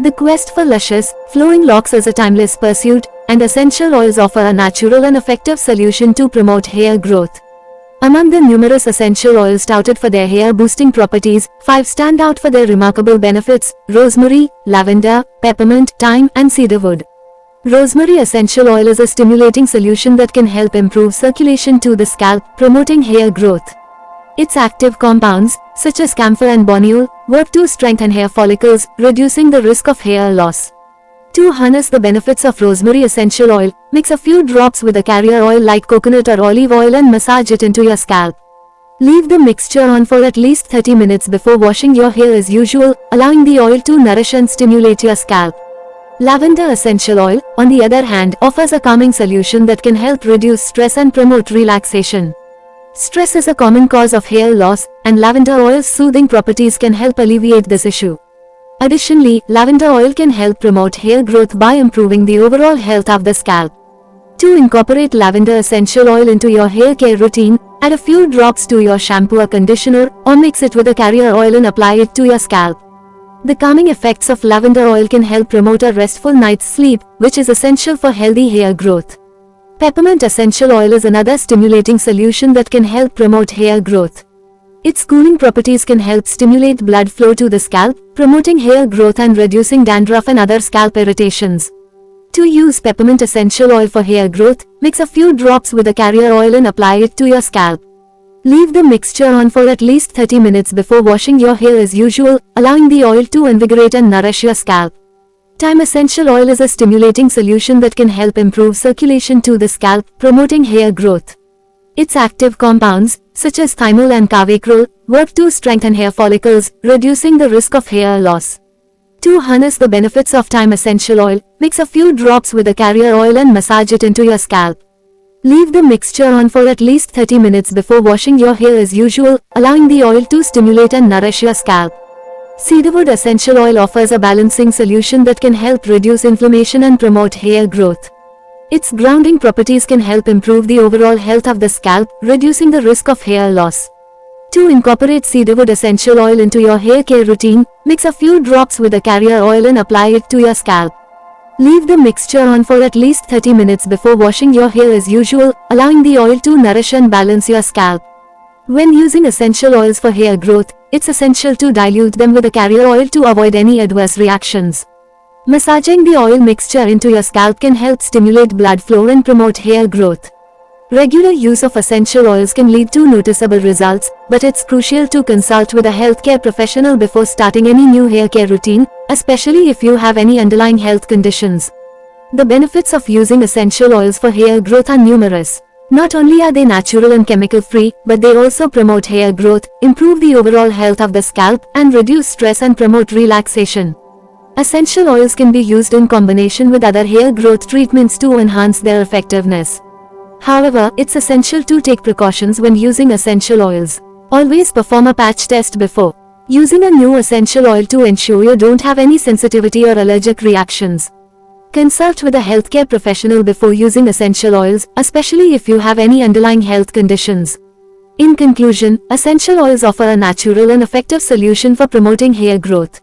The quest for luscious, flowing locks is a timeless pursuit, and essential oils offer a natural and effective solution to promote hair growth. Among the numerous essential oils touted for their hair-boosting properties, 5 stand out for their remarkable benefits: rosemary, lavender, peppermint, thyme, and cedarwood. Rosemary essential oil is a stimulating solution that can help improve circulation to the scalp, promoting hair growth. Its active compounds, such as camphor and boneol, work to strengthen hair follicles, reducing the risk of hair loss. To harness the benefits of rosemary essential oil, mix a few drops with a carrier oil like coconut or olive oil and massage it into your scalp. Leave the mixture on for at least 30 minutes before washing your hair as usual, allowing the oil to nourish and stimulate your scalp. Lavender essential oil, on the other hand, offers a calming solution that can help reduce stress and promote relaxation. Stress is a common cause of hair loss, and lavender oil's soothing properties can help alleviate this issue. Additionally, lavender oil can help promote hair growth by improving the overall health of the scalp. To incorporate lavender essential oil into your hair care routine, add a few drops to your shampoo or conditioner, or mix it with a carrier oil and apply it to your scalp. The calming effects of lavender oil can help promote a restful night's sleep, which is essential for healthy hair growth. Peppermint essential oil is another stimulating solution that can help promote hair growth. Its cooling properties can help stimulate blood flow to the scalp, promoting hair growth and reducing dandruff and other scalp irritations. To use peppermint essential oil for hair growth, mix a few drops with a carrier oil and apply it to your scalp. Leave the mixture on for at least 30 minutes before washing your hair as usual, allowing the oil to invigorate and nourish your scalp. Thyme essential oil is a stimulating solution that can help improve circulation to the scalp, promoting hair growth. Its active compounds, such as thymol and carvacrol, work to strengthen hair follicles, reducing the risk of hair loss. To harness the benefits of thyme essential oil, mix a few drops with a carrier oil and massage it into your scalp. Leave the mixture on for at least 30 minutes before washing your hair as usual, allowing the oil to stimulate and nourish your scalp. Cedarwood essential oil offers a balancing solution that can help reduce inflammation and promote hair growth. Its grounding properties can help improve the overall health of the scalp, reducing the risk of hair loss. To incorporate cedarwood essential oil into your hair care routine, mix a few drops with a carrier oil and apply it to your scalp. Leave the mixture on for at least 30 minutes before washing your hair as usual, allowing the oil to nourish and balance your scalp. When using essential oils for hair growth, it's essential to dilute them with a carrier oil to avoid any adverse reactions. Massaging the oil mixture into your scalp can help stimulate blood flow and promote hair growth. Regular use of essential oils can lead to noticeable results, but it's crucial to consult with a healthcare professional before starting any new hair care routine, especially if you have any underlying health conditions. The benefits of using essential oils for hair growth are numerous. Not only are they natural and chemical-free, but they also promote hair growth, improve the overall health of the scalp, and reduce stress and promote relaxation. Essential oils can be used in combination with other hair growth treatments to enhance their effectiveness. However, it's essential to take precautions when using essential oils. Always perform a patch test before using a new essential oil to ensure you don't have any sensitivity or allergic reactions. Consult with a healthcare professional before using essential oils, especially if you have any underlying health conditions. In conclusion, essential oils offer a natural and effective solution for promoting hair growth.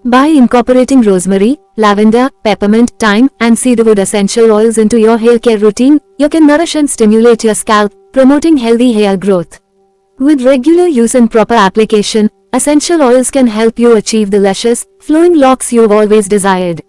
By incorporating rosemary, lavender, peppermint, thyme, and cedarwood essential oils into your hair care routine, you can nourish and stimulate your scalp, promoting healthy hair growth. With regular use and proper application, essential oils can help you achieve the luscious, flowing locks you've always desired.